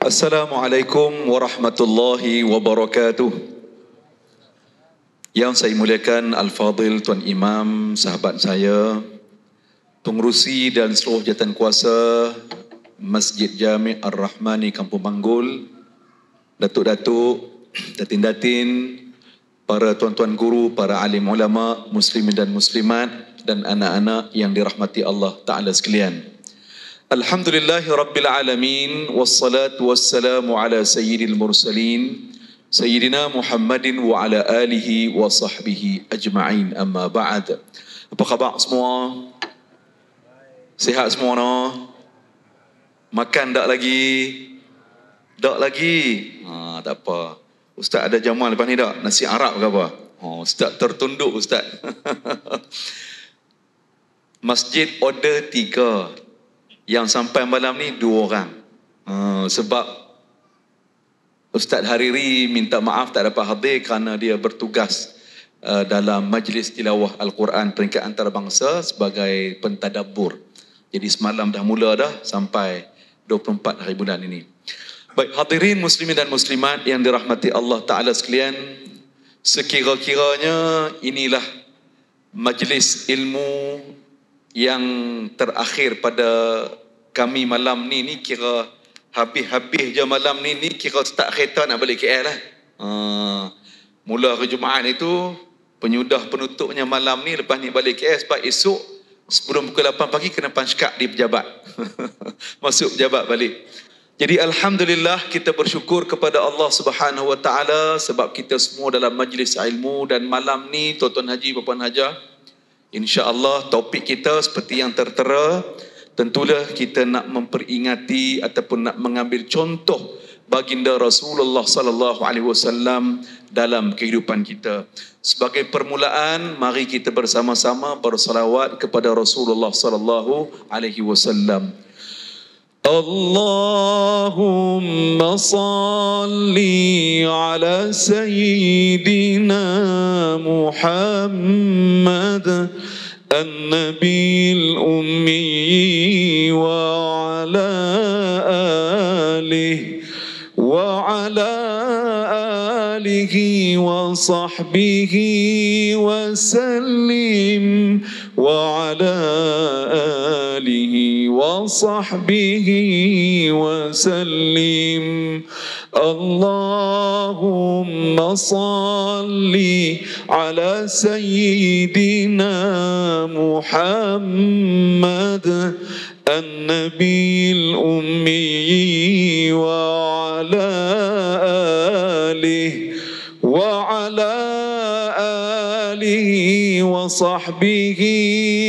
Assalamualaikum warahmatullahi wabarakatuh. Yang saya muliakan Al-Fadhil Tuan Imam, sahabat saya, pengerusi dan seluruh jawatan kuasa Masjid Jami' Ar-Rahmani Kampung Banggul, datuk-datuk, datin-datin, para tuan-tuan guru, para alim ulama, muslimin dan muslimat, dan anak-anak yang dirahmati Allah Ta'ala sekalian. Alhamdulillahi Rabbil Alamin, wassalatu wassalamu ala sayyidil mursalin, Sayyidina Muhammadin wa ala alihi wa sahbihi ajma'in, amma ba'd. Apa khabar semua? Sihat semua no? Makan tak lagi? Tak lagi? Tak apa. Ustaz ada jamuan lepas ni tak? Nasi Arab ke apa? Ustaz tertunduk Ustaz. Masjid order 3. Yang sampai malam ni 2 orang. Sebab Ustaz Hariri minta maaf tak dapat hadir kerana dia bertugas dalam majlis tilawah Al-Quran peringkat antarabangsa sebagai pentadabbur. Jadi semalam dah mula dah sampai 24 hari bulan ini. Baik, hadirin muslimin dan muslimat yang dirahmati Allah Ta'ala sekalian, sekira-kiranya inilah majlis ilmu yang terakhir pada kami malam ni kira habis-habis je malam ni kira start kereta nak balik KL lah. Mula ke Jumaat itu penyudah penutupnya malam ni, lepas ni balik KL sebab esok sebelum pukul 8 pagi kena punch card di pejabat. Masuk pejabat balik. Jadi alhamdulillah kita bersyukur kepada Allah Subhanahu Wa Taala sebab kita semua dalam majlis ilmu, dan malam ni tuan-tuan haji, puan-puan haja, insya-Allah topik kita seperti yang tertera, tentulah kita nak memperingati ataupun nak mengambil contoh baginda Rasulullah sallallahu alaihi wasallam dalam kehidupan kita. Sebagai permulaan, mari kita bersama-sama bersalawat kepada Rasulullah sallallahu alaihi wasallam. Allahumma salli ala sayyidina Muhammad النبي الأمي وعلى آله وصحبه وسلم وعلى آله وصحبه وسلم. اللهم صل على سيدنا محمد النبي الأمي وعلى آله وصحبه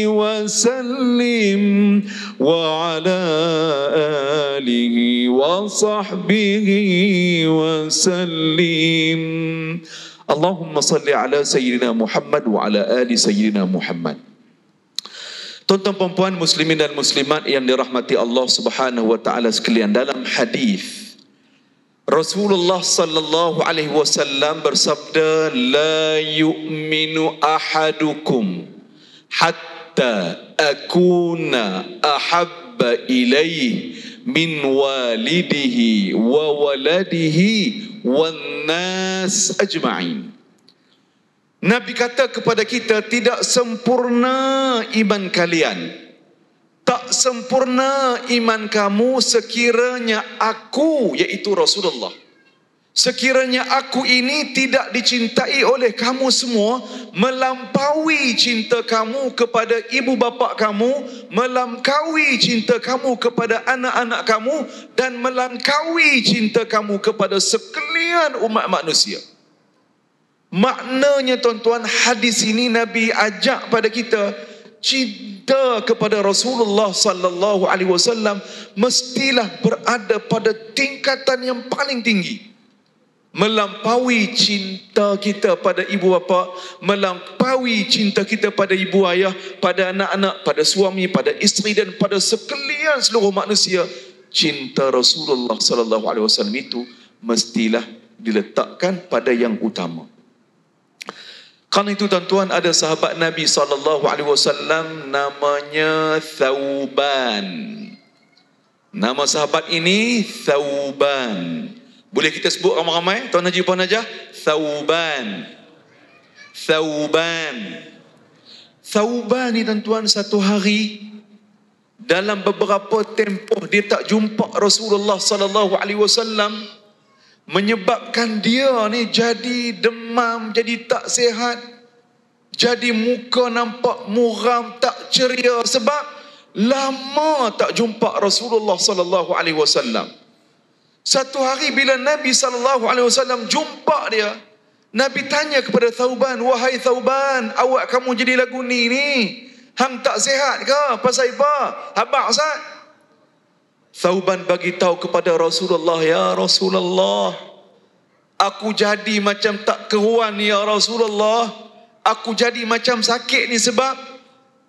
وسلم وعلى آله وصحبه وسلم. اللهم صل على سيدنا محمد وعلى آل سيدنا محمد. Tuan-tuan puan-puan muslimin dan muslimat yang dirahmati Allah Subhanahu wa taala sekalian, dalam hadis Rasulullah sallallahu alaihi wasallam bersabda, la yu'minu ahadukum hatta akuna ahabba ilaihi min walidihi wa waladihi wan nas ajma'in. Nabi kata kepada kita, tidak sempurna iman kalian, tak sempurna iman kamu sekiranya aku, iaitu Rasulullah, sekiranya aku ini tidak dicintai oleh kamu semua melampaui cinta kamu kepada ibu bapa kamu, melampaui cinta kamu kepada anak-anak kamu, dan melampaui cinta kamu kepada sekalian umat manusia. Maknanya tuan-tuan, hadis ini Nabi ajak pada kita, cinta kepada Rasulullah sallallahu alaihi wasallam mestilah berada pada tingkatan yang paling tinggi, melampaui cinta kita pada ibu bapa, melampaui cinta kita pada ibu ayah, pada anak-anak, pada suami, pada isteri, dan pada sekalian seluruh manusia. Cinta Rasulullah sallallahu alaihi wasallam itu mestilah diletakkan pada yang utama. Karena itu tuan-tuan, ada sahabat Nabi SAW namanya Thauban. Nama sahabat ini Thauban. Boleh kita sebut ramai-ramai? Tuan Haji, Puan Najah? Thauban. Thauban. Thauban ni tuan-tuan, satu hari dalam beberapa tempoh dia tak jumpa Rasulullah sallallahu alaihi wasallam, menyebabkan dia ni jadi demam, jadi tak sihat, jadi muka nampak muram, tak ceria, sebab lama tak jumpa Rasulullah sallallahu alaihi wasallam. Satu hari bila Nabi sallallahu alaihi wasallam jumpa dia, Nabi tanya kepada Thauban, "Wahai Thauban, awak kamu jadi lagu ni hang tak sihat ke? Pasal apa? Habaq Ustaz?" Thauban bagi tahu kepada Rasulullah, "Ya Rasulullah, aku jadi macam tak keruan ya Rasulullah. Aku jadi macam sakit ni sebab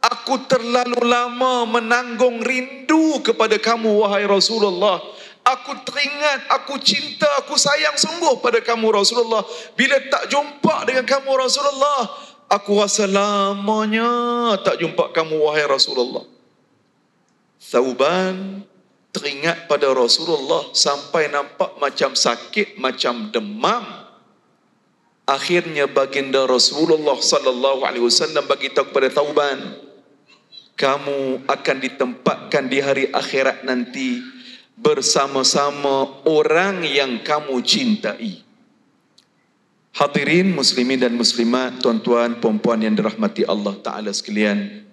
aku terlalu lama menanggung rindu kepada kamu wahai Rasulullah. Aku teringat, aku cinta, aku sayang sungguh pada kamu Rasulullah. Bila tak jumpa dengan kamu Rasulullah, aku rasa lamanya tak jumpa kamu wahai Rasulullah." Thauban teringat pada Rasulullah sampai nampak macam sakit, macam demam. Akhirnya baginda Rasulullah sallallahu alaihi wasallam bagi tahu kepada Thauban, "Kamu akan ditempatkan di hari akhirat nanti bersama-sama orang yang kamu cintai." Hadirin muslimin dan muslimat, tuan-tuan, puan-puan yang dirahmati Allah Ta'ala sekalian.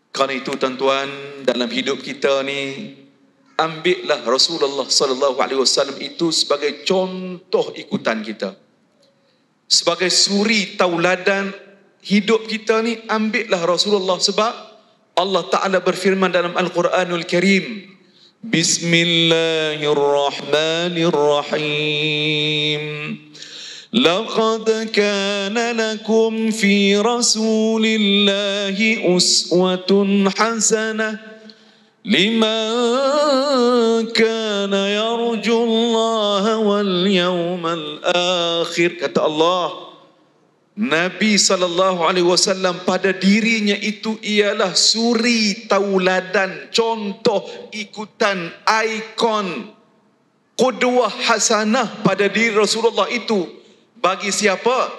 Kerana itu tuan-tuan, dalam hidup kita ni, ambillah Rasulullah sallallahu alaihi wasallam itu sebagai contoh ikutan kita. Sebagai suri tauladan hidup kita ni, ambillah Rasulullah, sebab Allah Ta'ala berfirman dalam Al-Quranul Karim, Bismillahirrahmanirrahim. Laqad kana lakum fi Rasulillahi uswatun hasanah liman kana yarjullaha wal yawmal akhir. Kata Allah, Nabi SAW pada dirinya itu ialah suri tauladan, contoh ikutan, ikon, qudwah hasanah pada diri Rasulullah itu. Bagi siapa?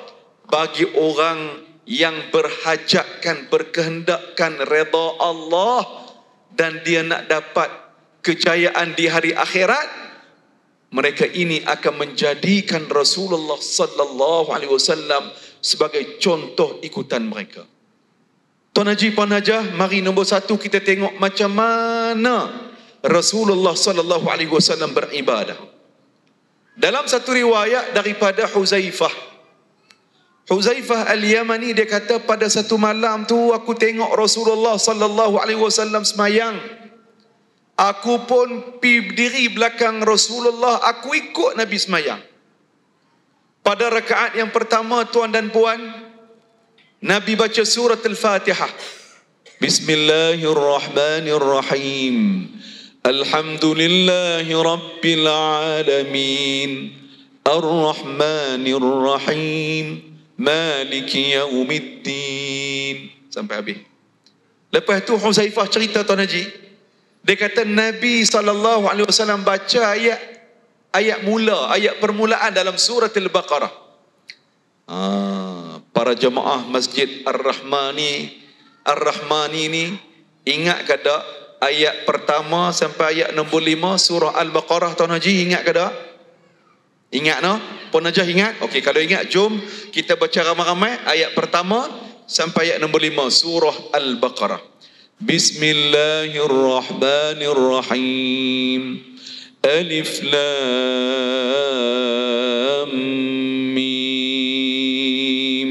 Bagi orang yang berhajatkan, berkehendakkan redha Allah dan dia nak dapat kejayaan di hari akhirat. Mereka ini akan menjadikan Rasulullah sallallahu alaihi wasallam sebagai contoh ikutan mereka. Tuan Haji, Puan Hajah, mari nombor satu kita tengok macam mana Rasulullah sallallahu alaihi wasallam beribadah. Dalam satu riwayat daripada Huzaifah Al-Yamani, dia kata, pada satu malam tu aku tengok Rasulullah sallallahu alaihi wasallam semayang. Aku pun berdiri belakang Rasulullah, aku ikut Nabi semayang. Pada rakaat yang pertama, tuan dan puan, Nabi baca surat Al-Fatihah. Bismillahirrahmanirrahim. Alhamdulillahi Rabbil Alamin. Ar-Rahmanir-Rahim. Maliki Yaumiddin. Sampai habis. Lepas tu Huzaifah cerita, Tuan Haji, dia kata Nabi SAW baca ayat permulaan dalam surat Al-Baqarah. Para jemaah Masjid Ar-Rahmani ni ingat ke tak ayat pertama sampai ayat nombor 5 surah Al-Baqarah? Tuan Haji ingat ke tak? Ingat no? Puan Najah ingat? Okey, kalau ingat jom kita baca ramai-ramai ayat pertama sampai ayat nombor 5 surah Al-Baqarah. Bismillahirrahmanirrahim. Alif Lam Mim.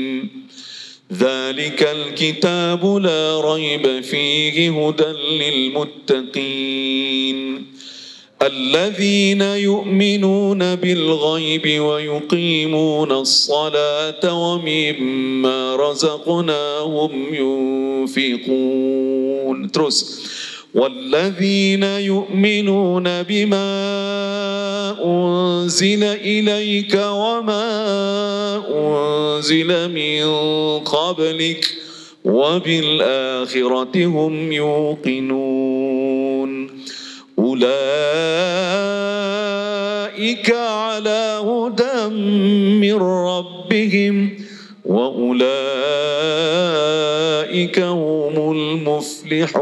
Dzalikal kitabu la raiba fihi hudan lil muttaqin. الذين يؤمنون بالغيب ويقيمون الصلاة ومما رزقناهم ينفقون. Terus. والذين يؤمنون بما أنزل إليك وما أنزل من قبلك وبالآخرة هم يوقنون. ulaika ala hudam min rabbihim wa ulaika humul muflihun.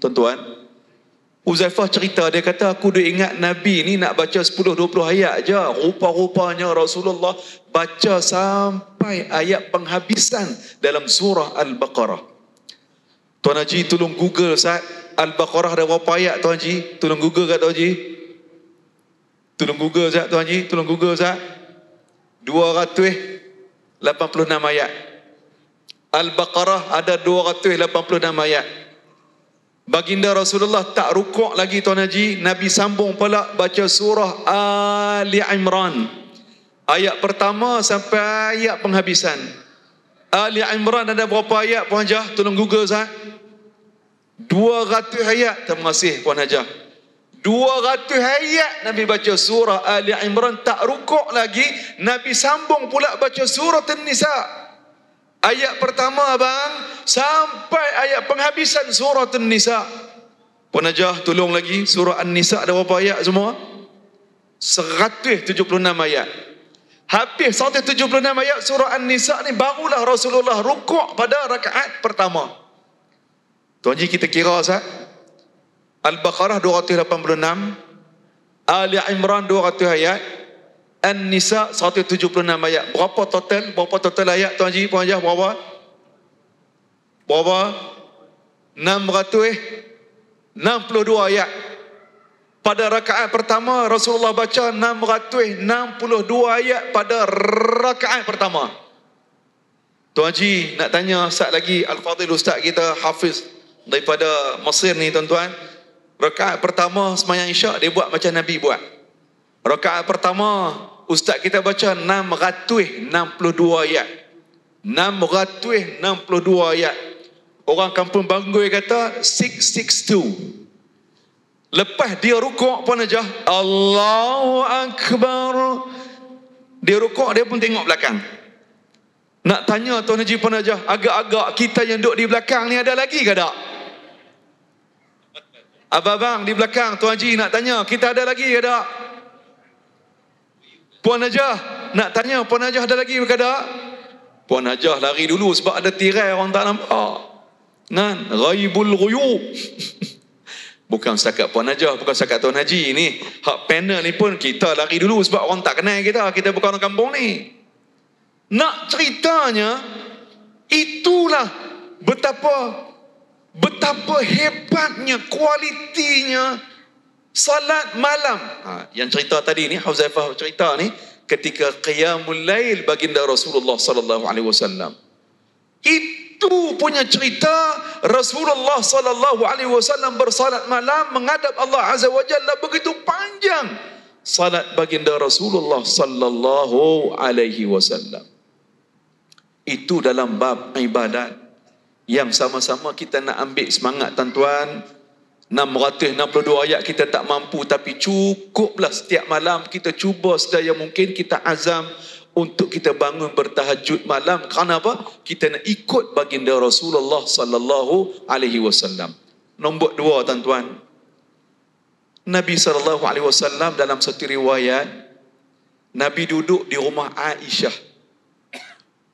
Tuan-tuan, Uzaifah cerita, dia kata aku dah ingat Nabi ni nak baca 10-20 ayat je. Rupa-rupanya Rasulullah baca sampai ayat penghabisan dalam surah Al-Baqarah. Tuan Haji tolong Google Ustaz, Al-Baqarah ada berapa ayat Tuan Haji? Tolong Google kat Tuan Haji. Tolong Google Ustaz Tuan Haji, tolong Google Ustaz. 286 ayat. Al-Baqarah ada 286 ayat. Baginda Rasulullah tak rukuk lagi Tuan Haji, Nabi sambung pula baca surah Ali Imran. Ayat pertama sampai ayat penghabisan. Ali Imran ada berapa ayat Puan Hajah? Tolong Google Ustaz. 200 ayat. Terima kasih Puan Hajah. 200 ayat Nabi baca surah Ali Imran, tak rukuk lagi, Nabi sambung pula baca surah An-Nisa. Ayat pertama abang sampai ayat penghabisan surah An-Nisa. Puan Hajah tolong lagi, surah An-Nisa ada berapa ayat semua? 176 ayat. Habis 176 ayat surah An-Nisa ni barulah Rasulullah rukuk pada rakaat pertama. Tuan Haji kita kira Ustaz. Al-Baqarah 286, Ali Imran 200 ayat, An-Nisa 176 ayat. Berapa total ayat Tuan Haji, Puan Hajah, berapa? 662 ayat. Pada rakaat pertama Rasulullah baca 662 ayat pada rakaat pertama. Tuan Haji nak tanya Ustaz lagi, Al-Fadhil Ustaz kita Hafiz daripada Mesir ni tuan-tuan. Rakaat pertama sembahyang Isyak dia buat macam Nabi buat. Rakaat pertama Ustaz kita baca 662 ayat. 662 ayat. Orang kampung Banggui kata 662. Lepas dia rukuk Puan Hajah, Allahu Akbar. Dia rukuk, dia pun tengok belakang. Nak tanya Tuan Haji, Puan Hajah, agak-agak kita yang duduk di belakang ni ada lagi ke tak? Abang-abang di belakang, Tuan Haji nak tanya, kita ada lagi ke tak? Puan Hajah nak tanya, Puan Hajah ada lagi ke tak? Puan Hajah lari dulu sebab ada tirai orang tak nampak. Nan, ghaibul ghuyub. Bukan setakat Puan Hajah, bukan setakat Tuan Haji ni. Hak panel ni pun kita lari dulu sebab orang tak kenal kita. Kita bukan orang kampung ni. Nak ceritanya, itulah betapa hebatnya, kualitinya salat malam. Yang cerita tadi ni, Huzaifah cerita ni, ketika qiyamul lail baginda Rasulullah sallallahu alaihi wasallam. Itu punya cerita Rasulullah sallallahu alaihi wasallam bersalat malam menghadap Allah Azza wa Jalla, begitu panjang salat baginda Rasulullah sallallahu alaihi wasallam. Itu dalam bab ibadat yang sama-sama kita nak ambil semangat tuan-tuan. 662 ayat kita tak mampu, tapi cukuplah setiap malam kita cuba sedaya mungkin, kita azam untuk kita bangun bertahajud malam. Kerana apa? Kita nak ikut baginda Rasulullah sallallahu alaihi wasallam. Nombor 2 tuan-tuan, Nabi sallallahu alaihi wasallam dalam satu riwayat, Nabi duduk di rumah Aisyah.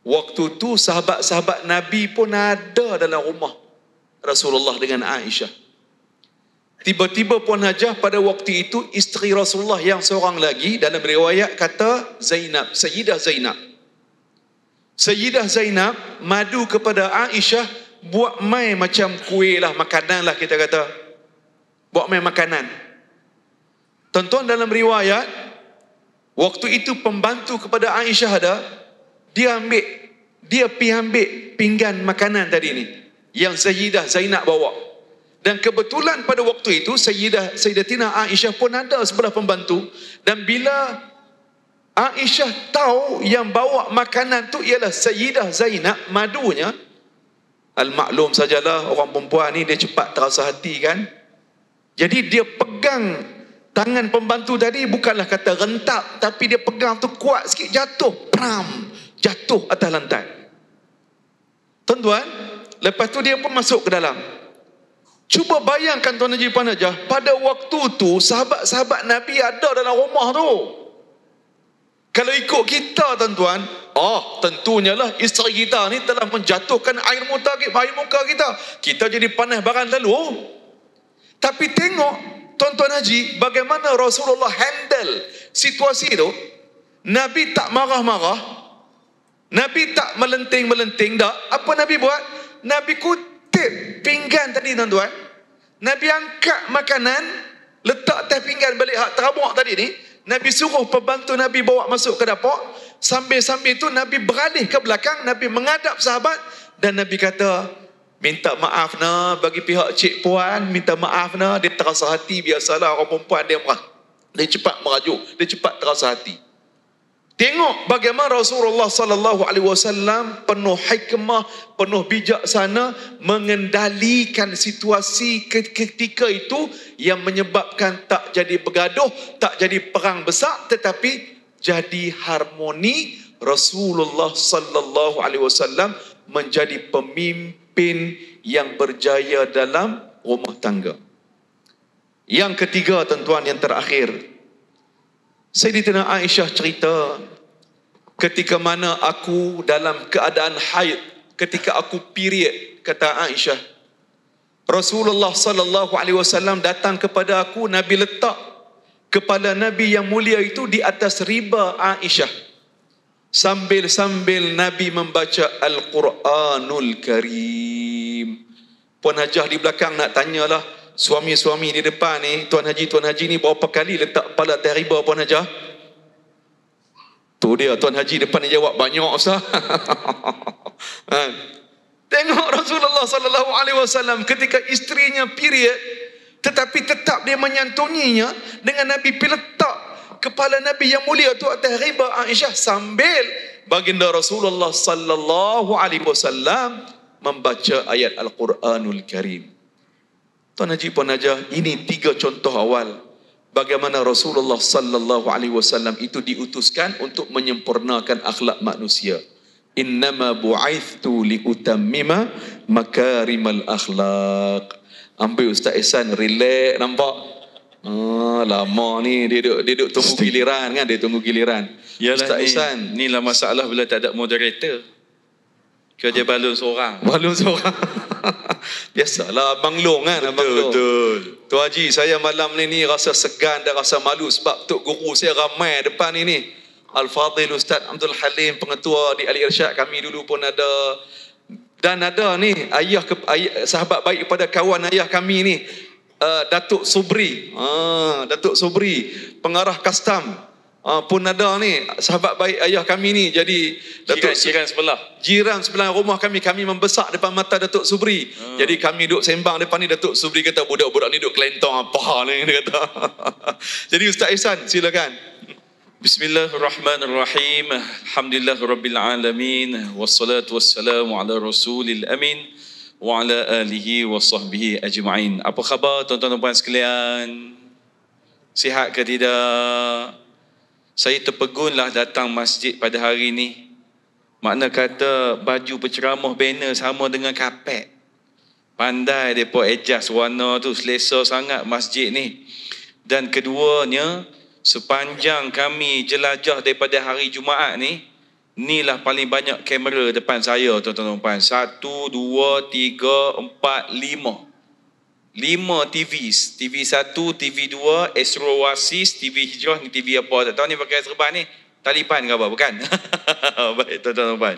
Waktu tu sahabat-sahabat Nabi pun ada dalam rumah Rasulullah dengan Aisyah. Tiba-tiba Puan Hajah pada waktu itu isteri Rasulullah yang seorang lagi, dalam riwayat kata Zainab, Sayyidah Zainab. Sayyidah Zainab madu kepada Aisyah, buat mai macam kuih lah, makanan lah kita kata. Buat mai makanan. Tuan-tuan, dalam riwayat, waktu itu pembantu kepada Aisyah ada, dia pergi ambil pinggan makanan tadi ni yang Sayyidah Zainab bawa. Dan kebetulan pada waktu itu Sayyidatina Aisyah pun ada sebelah pembantu. Dan bila Aisyah tahu yang bawa makanan tu ialah Sayyidah Zainab, madunya, al-maklum sajalah orang perempuan ni dia cepat terasa hati kan. Jadi dia pegang tangan pembantu tadi, bukanlah kata rentak, tapi dia pegang tu kuat sikit, jatuh atas lantai. Tuan-tuan, lepas tu dia pun masuk ke dalam. Cuba bayangkan Tuan Haji Puan Hajah, pada waktu tu sahabat-sahabat Nabi ada dalam rumah tu. Kalau ikut kita tuan-tuan, tentunya lah isteri kita ni telah menjatuhkan air muka kita. Kita jadi panas barang lalu. Tapi tengok tuan-tuan haji, bagaimana Rasulullah handle situasi tu. Nabi tak marah-marah, Nabi tak melenting-melenting dah. Apa Nabi buat? Nabi kutip pinggan tadi tuan-tuan. Nabi angkat makanan, letak atas pinggan balik hak terabuk tadi ni. Nabi suruh pembantu Nabi bawa masuk ke dapur. Sambil-sambil tu Nabi beralih ke belakang, Nabi menghadap sahabat dan Nabi kata, minta maaf nah bagi pihak cik puan, minta maaf nah, dia terasa hati. Biasalah orang perempuan dia cepat merajuk, dia cepat terasa hati. Tengok bagaimana Rasulullah sallallahu alaihi wasallam penuh hikmah, penuh bijaksana mengendalikan situasi ketika itu yang menyebabkan tak jadi bergaduh, tak jadi perang besar, tetapi jadi harmoni. Rasulullah sallallahu alaihi wasallam menjadi pemimpin yang berjaya dalam rumah tangga. Yang ketiga tuan-tuan, yang terakhir, Sayyidatina Aisyah cerita, ketika mana aku dalam keadaan haid, ketika aku period, kata Aisyah, Rasulullah sallallahu alaihi wasallam datang kepada aku, Nabi letak kepala Nabi yang mulia itu di atas riba Aisyah, sambil-sambil Nabi membaca Al-Quranul Karim. Puan Hajah di belakang nak tanyalah, suami-suami di depan ni, Tuan Haji ni berapa kali letak kepala atas riba Puan Hajah? Tu dia, Tuan Haji depan ni jawab, banyak Ustaz. Tengok Rasulullah sallallahu alaihi wasallam ketika isterinya period, tetapi tetap dia menyantuninya dengan Nabi letak kepala Nabi yang mulia tu atas riba Aisyah, sambil baginda Rasulullah sallallahu alaihi wasallam membaca ayat Al-Quranul Karim. Tuan Haji Puan Hajah, ini 3 contoh awal bagaimana Rasulullah sallallahu alaihi wasallam itu diutuskan untuk menyempurnakan akhlak manusia. Innama bu'aithtu liutammima makarimal akhlaq. Ambil Ustaz Ihsan, relax, nampak? Lama ni dia duduk tunggu giliran kan, dia tunggu giliran. Yalah, Ustaz Ihsan, ni lah masalah bila tak ada moderator. Kerja balon seorang. Biasalah Abang Long kan. Betul. Tuan Haji, saya malam ni rasa segan dan rasa malu sebab Tok Guru saya ramai depan ini. Al-Fadhil Ustaz Abdul Halim, pengetua di Al-Irsyad, kami dulu pun ada. Dan ada ni ayah sahabat baik pada kawan ayah kami ni, Datuk Subri. Datuk Subri, pengarah kastam. Pun ada ni sahabat baik ayah kami ni. Jadi jiran sebelah rumah kami membesak depan mata Datuk Subri. Jadi kami duduk sembang depan ni, Datuk Subri kata, budak-budak ni duduk kelentong apa ni, dia kata. Jadi Ustaz Ihsan, silakan. Bismillahirrahmanirrahim. Alhamdulillahirabbil alamin, wassalatu wassalamu ala rasulil amin wa ala alihi wa sahbihi ajma'in. Apa khabar tuan-tuan dan puan sekalian? Sihat ke tidak? Saya terpegunlah datang masjid pada hari ini. Makna kata baju penceramah banner sama dengan kapet. Pandai mereka adjust warna tu, selesa sangat masjid ni. Dan keduanya, sepanjang kami jelajah daripada hari Jumaat ni, inilah paling banyak kamera depan saya tuan-tuan dan puan. 1, 2, 3, 4, 5 TVs. TV 1, TV 2, Astro Oasis, TV Hijrah, ni TV apa tak tahu ni, pakai serban ni Taliban ke apa, bukan? Baik tuan-tuan dan puan.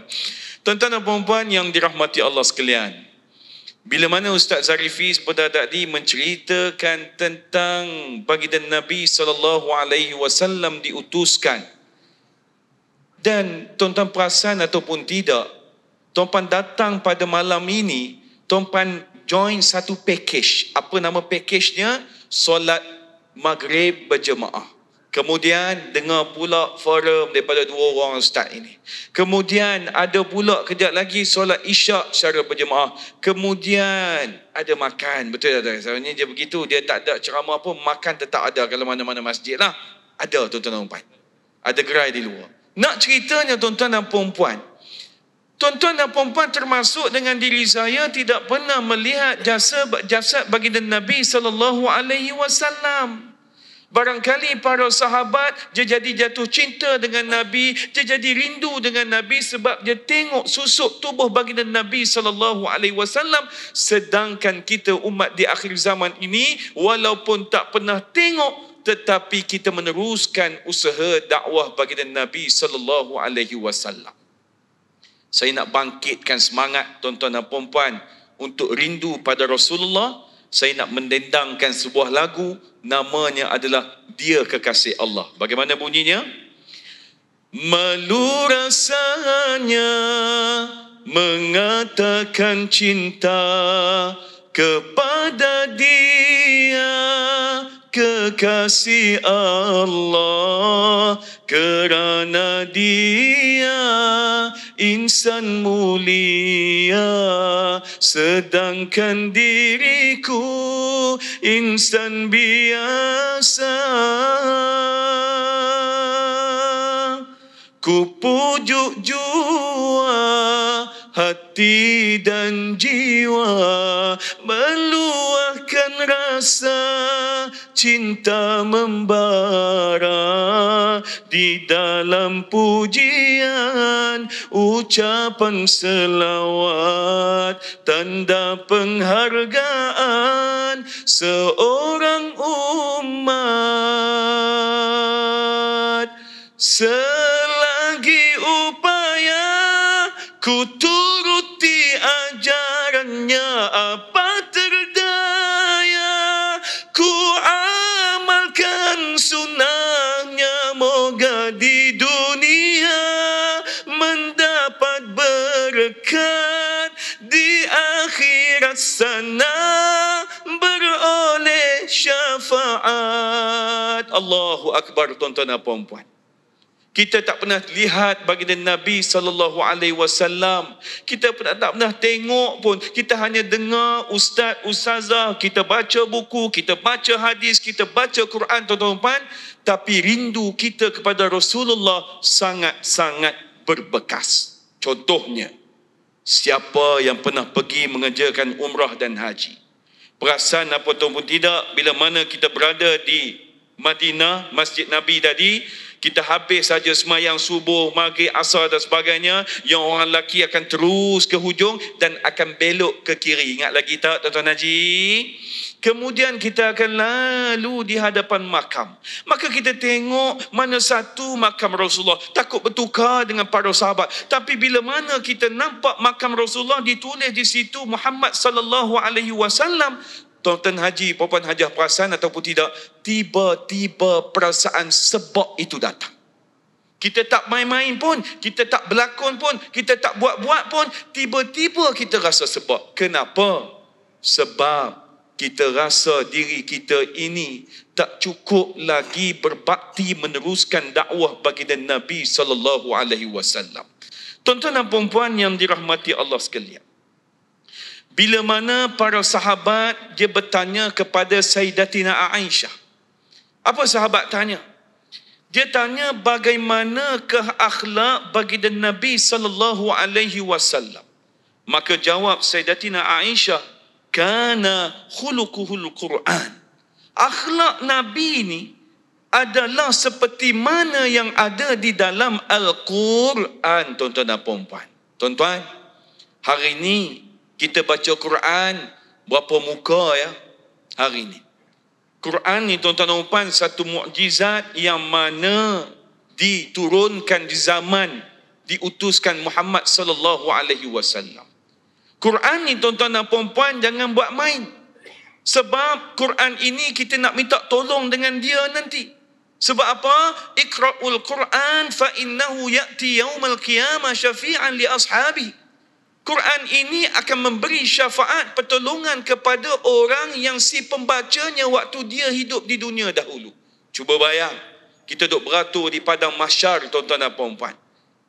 Tuan-tuan dan puan yang dirahmati Allah sekalian, bila mana Ustaz Zarifi sebentar tadi menceritakan tentang baginda Nabi SAW diutuskan, dan tuan-tuan perasan ataupun tidak, tuan-tuan datang pada malam ini, tuan-tuan join satu package. Apa nama package-nya? Solat Maghrib berjemaah. Kemudian dengar pula forum daripada 2 orang ustaz ini. Kemudian ada pula kejap lagi solat Isyak secara berjemaah. Kemudian ada makan. Betul tak? Sebenarnya dia begitu. Dia tak ada ceramah pun, makan tetap ada kalau mana-mana masjid lah. Ada tuan-tuan dan puan. Ada gerai di luar. Nak ceritanya tuan-tuan dan puan, Tuan-tuan dan puan-puan, termasuk dengan diri saya tidak pernah melihat jasad baginda Nabi SAW. Barangkali para sahabat dia jadi jatuh cinta dengan Nabi, dia jadi rindu dengan Nabi sebab dia tengok susuk tubuh baginda Nabi SAW. Sedangkan kita umat di akhir zaman ini, walaupun tak pernah tengok, tetapi kita meneruskan usaha dakwah baginda Nabi SAW. Saya nak bangkitkan semangat tuan-tuan dan puan-puan untuk rindu pada Rasulullah. Saya nak mendendangkan sebuah lagu, namanya adalah Dia Kekasih Allah. Bagaimana bunyinya? Malu rasanya mengatakan cinta kepada Dia Kekasih Allah, kerana Dia insan mulia, sedangkan diriku insan biasa. Ku pujuk jua hati dan jiwa, meluahkan rasa cinta membara di dalam pujian, ucapan selawat, tanda penghargaan seorang umat. Selagi upaya ku turuti ajarannya, apa terdaya ku amalkan sunnahnya. Moga di dunia mendapat berkat, di akhirat sana beroleh syafaat. Allahu Akbar tuan-tuan dan puan-puan. Kita tak pernah lihat baginda Nabi SAW. Kita tak pernah tengok pun. Kita hanya dengar ustaz, ustazah. Kita baca buku, kita baca hadis, kita baca Quran tuan-tuan. Tapi rindu kita kepada Rasulullah sangat-sangat berbekas. Contohnya, siapa yang pernah pergi mengerjakan umrah dan haji? Perasan apa ataupun tidak, bila mana kita berada di Madinah, Masjid Nabi tadi, kita habis saja semayang subuh, maghrib, asar dan sebagainya, yang orang lelaki akan terus ke hujung dan akan belok ke kiri. Ingat lagi tak tuan-tuan Haji? Kemudian kita akan lalu di hadapan makam. Maka kita tengok mana satu makam Rasulullah, takut bertukar dengan para sahabat. Tapi bila mana kita nampak makam Rasulullah ditulis di situ Muhammad sallallahu alaihi wasallam, tuan-tuan haji, puan-puan hajah perasan ataupun tidak, tiba-tiba perasaan sebab itu datang. Kita tak main-main pun, kita tak berlakon pun, kita tak buat-buat pun, tiba-tiba kita rasa sebab. Kenapa? Sebab kita rasa diri kita ini tak cukup lagi berbakti meneruskan dakwah baginda Nabi sallallahu alaihi wasallam. Tuan-tuan dan puan-puan yang dirahmati Allah sekalian, bila mana para sahabat dia bertanya kepada Sayyidatina Aisyah. Apa sahabat tanya? Dia tanya bagaimanakah akhlak baginda Nabi sallallahu alaihi wasallam. Maka jawab Sayyidatina Aisyah, kana khuluquhul Quran. Akhlak Nabi ini adalah seperti mana yang ada di dalam Al-Quran, tuan-tuan dan puan-puan. Tuan-tuan, hari ini kita baca Quran berapa muka ya hari ini. Quran ni tuan-tuan dan puan satu mukjizat yang mana diturunkan di zaman diutuskan Muhammad sallallahu alaihi wasallam. Quran ni tuan-tuan dan puan jangan buat main. Sebab Quran ini kita nak minta tolong dengan dia nanti. Sebab apa? Iqra'ul Quran fa innahu ya'ti yaumal qiyamah syafi'an li ashabi. Quran ini akan memberi syafaat pertolongan kepada orang yang si pembacanya waktu dia hidup di dunia dahulu. Cuba bayang, kita duduk beratur di padang mahsyar tuan-tuan dan puan-puan.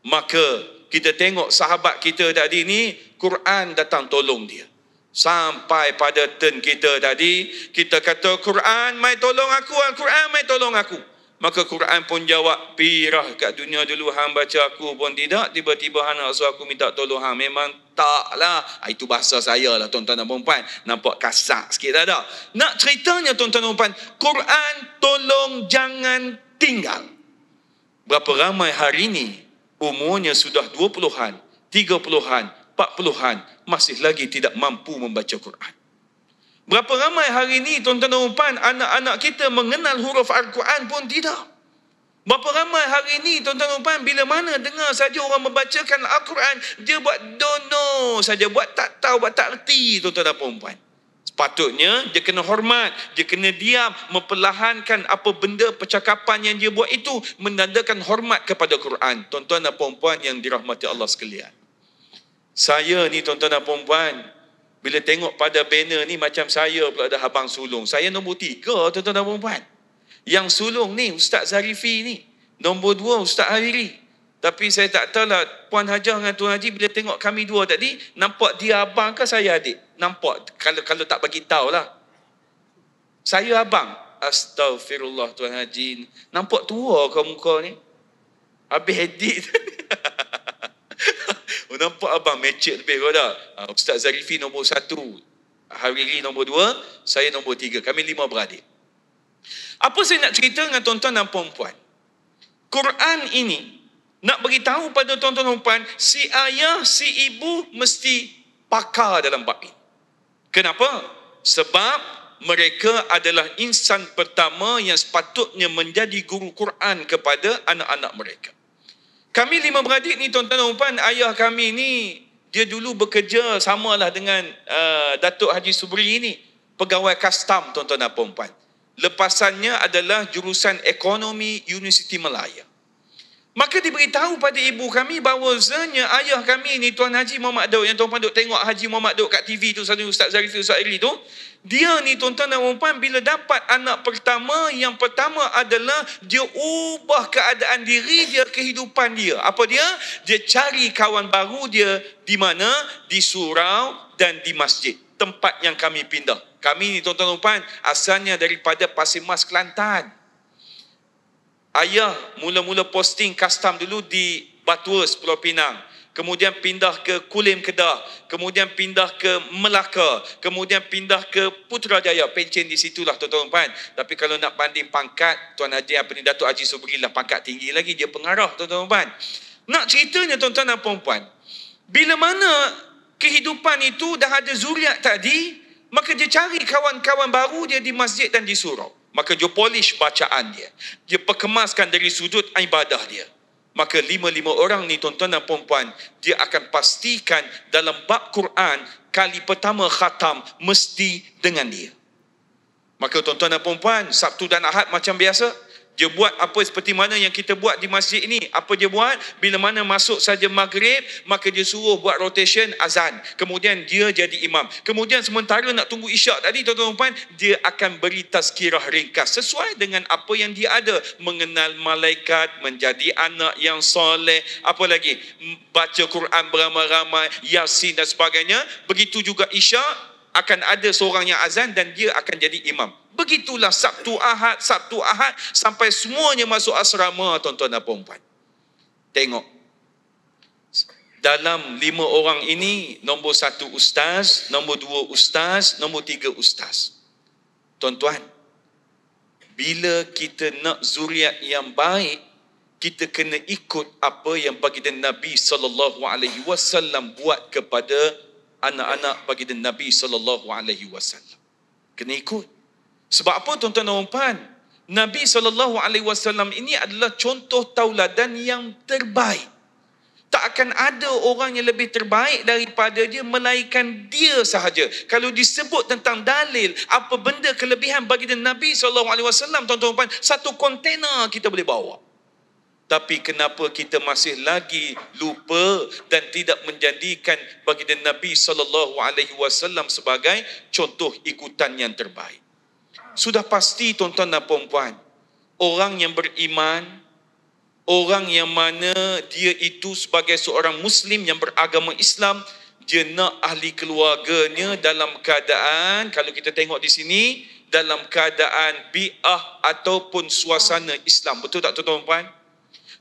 Maka kita tengok sahabat kita tadi ni, Quran datang tolong dia. Sampai pada turn kita tadi, kita kata Quran mai tolong aku, Al-Quran mai tolong aku. Maka Quran pun jawab, pirah kat dunia dulu hang baca aku pun tidak, tiba-tiba hang nak suruh aku minta tolong hang. Memang taklah. Itu bahasa saya lah tuan-tuan dan puan-puan. Nampak kasar sikit tak ada. Nak ceritanya tuan-tuan dan puan, Quran tolong jangan tinggal. Berapa ramai hari ini umurnya sudah 20-an, 30-an, 40-an masih lagi tidak mampu membaca Quran. Berapa ramai hari ini tuan-tuan dan puan, anak-anak kita mengenal huruf Al-Quran pun tidak. Berapa ramai hari ini tuan-tuan dan puan, bila mana dengar saja orang membacakan Al-Quran, dia buat don't know saja, buat tak tahu, buat tak erti tuan-tuan dan puan. Sepatutnya dia kena hormat, dia kena diam, memperlahankan apa benda percakapan yang dia buat itu, menandakan hormat kepada Quran. Tuan-tuan dan puan yang dirahmati Allah sekalian. Saya ni tuan-tuan dan puan, bila tengok pada banner ni macam saya pula ada abang sulung. Saya nombor 3 tuan-tuan dan puan. Yang sulung ni Ustaz Zarifi ni. Nombor 2 Ustaz Hariri. Tapi saya tak tahu lah Puan Hajah dengan Tuan Haji bila tengok kami dua tadi, nampak dia abang ke saya adik? Nampak kalau tak bagi tahu lah. Saya abang. Astaghfirullah Tuan Haji. Nampak tua kau muka ni. Habis edit tadi. Nampak abang match lebih kau dah. Ustaz Zarifi nombor 1, Hariri nombor 2, saya nombor 3. Kami 5 beradik. Apa saya nak cerita dengan tuan-tuan dan puan-puan? Quran ini nak beritahu pada tuan-tuan dan puan, si ayah, si ibu mesti pakar dalam bab ini. Kenapa? Sebab mereka adalah insan pertama yang sepatutnya menjadi guru Quran kepada anak-anak mereka. Kami 5 beradik ni tuan-tuan dan puan, ayah kami ni dia dulu bekerja samalah dengan Datuk Haji Subri ni, pegawai kastam tuan-tuan dan puan. Lepasannya adalah jurusan ekonomi Universiti Malaya. Maka diberitahu pada ibu kami bahawasanya ayah kami ni Tuan Haji Muhammad Daud, yang tuan-tuan duk tengok Haji Muhammad Daud kat TV tu, satu Ustaz Zarifi, Ustaz Iri tu, dia ni tuan-tuan dan puan bila dapat anak pertama, yang pertama adalah dia ubah keadaan diri dia, kehidupan dia. Apa dia? Dia cari kawan baru dia di mana? Di surau dan di masjid. Tempat yang kami pindah. Kami ni tuan-tuan dan puan asalnya daripada Pasir Mas, Kelantan. Ayah mula-mula posting custom dulu di Batuas, Pulau Pinang. Kemudian pindah ke Kulim, Kedah. Kemudian pindah ke Melaka. Kemudian pindah ke Putrajaya. Pencen di situlah tuan-tuan dan puan. Tapi kalau nak banding pangkat, Tuan Haji Datuk Haji Subri lah pangkat tinggi lagi. Dia pengarah tuan-tuan dan puan. Nak ceritanya tuan-tuan dan puan, bila mana kehidupan itu dah ada zuriat tadi, maka dia cari kawan-kawan baru dia di masjid dan di surau. Maka dia polish bacaan dia. Dia perkemaskan dari sudut ibadah dia. Maka 5 orang ni tuan-tuan dan puan-puan, dia akan pastikan dalam bab Quran, kali pertama khatam mesti dengan dia. Maka tuan-tuan dan puan-puan, Sabtu dan Ahad macam biasa, dia buat apa seperti mana yang kita buat di masjid ini. Apa dia buat? Bila mana masuk saja maghrib, maka dia suruh buat rotation azan. Kemudian dia jadi imam. Kemudian sementara nak tunggu isyak tadi, tuan-tuan dan puan, dia akan beri tazkirah ringkas sesuai dengan apa yang dia ada. Mengenal malaikat, menjadi anak yang soleh, apa lagi? Baca Quran beramai-ramai, Yasin dan sebagainya. Begitu juga isyak, akan ada seorang yang azan dan dia akan jadi imam. Begitulah Sabtu Ahad sampai semuanya masuk asrama tuan-tuan dan puan-puan. Tengok. Dalam 5 orang ini, nombor 1 ustaz, nombor 2 ustaz, nombor 3 ustaz. Tuan-tuan, bila kita nak zuriat yang baik, kita kena ikut apa yang baginda Nabi SAW buat kepada anak-anak baginda Nabi SAW. Kena ikut. Sebab apa tuan-tuan dan puan? Nabi SAW ini adalah contoh tauladan yang terbaik. Tak akan ada orang yang lebih terbaik daripada dia, melainkan dia sahaja. Kalau disebut tentang dalil, apa benda kelebihan baginda Nabi SAW, tuan-tuan dan puan, satu kontena kita boleh bawa. Tapi kenapa kita masih lagi lupa dan tidak menjadikan baginda Nabi SAW sebagai contoh ikutan yang terbaik? Sudah pasti tuan-tuan dan puan-puan, orang yang beriman, orang yang mana dia itu sebagai seorang Muslim yang beragama Islam, dia nak ahli keluarganya dalam keadaan, kalau kita tengok di sini, dalam keadaan bi'ah ataupun suasana Islam. Betul tak tuan-tuan dan puan?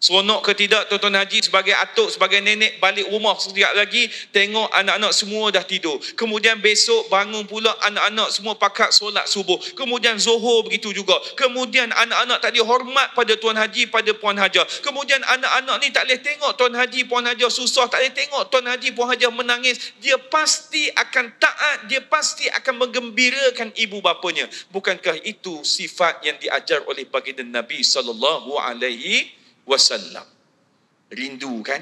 Seronok ke tidak tuan-tuan haji sebagai atuk, sebagai nenek balik rumah sekejap lagi, tengok anak-anak semua dah tidur. Kemudian besok bangun pula anak-anak semua pakat solat subuh. Kemudian Zuhur begitu juga. Kemudian anak-anak tak ada hormat pada tuan haji, pada puan haja. Kemudian anak-anak ni tak boleh tengok tuan haji, puan haja susah, tak boleh tengok tuan haji, puan haja menangis. Dia pasti akan taat, dia pasti akan menggembirakan ibu bapanya. Bukankah itu sifat yang diajar oleh baginda Nabi SAW? Rindu kan?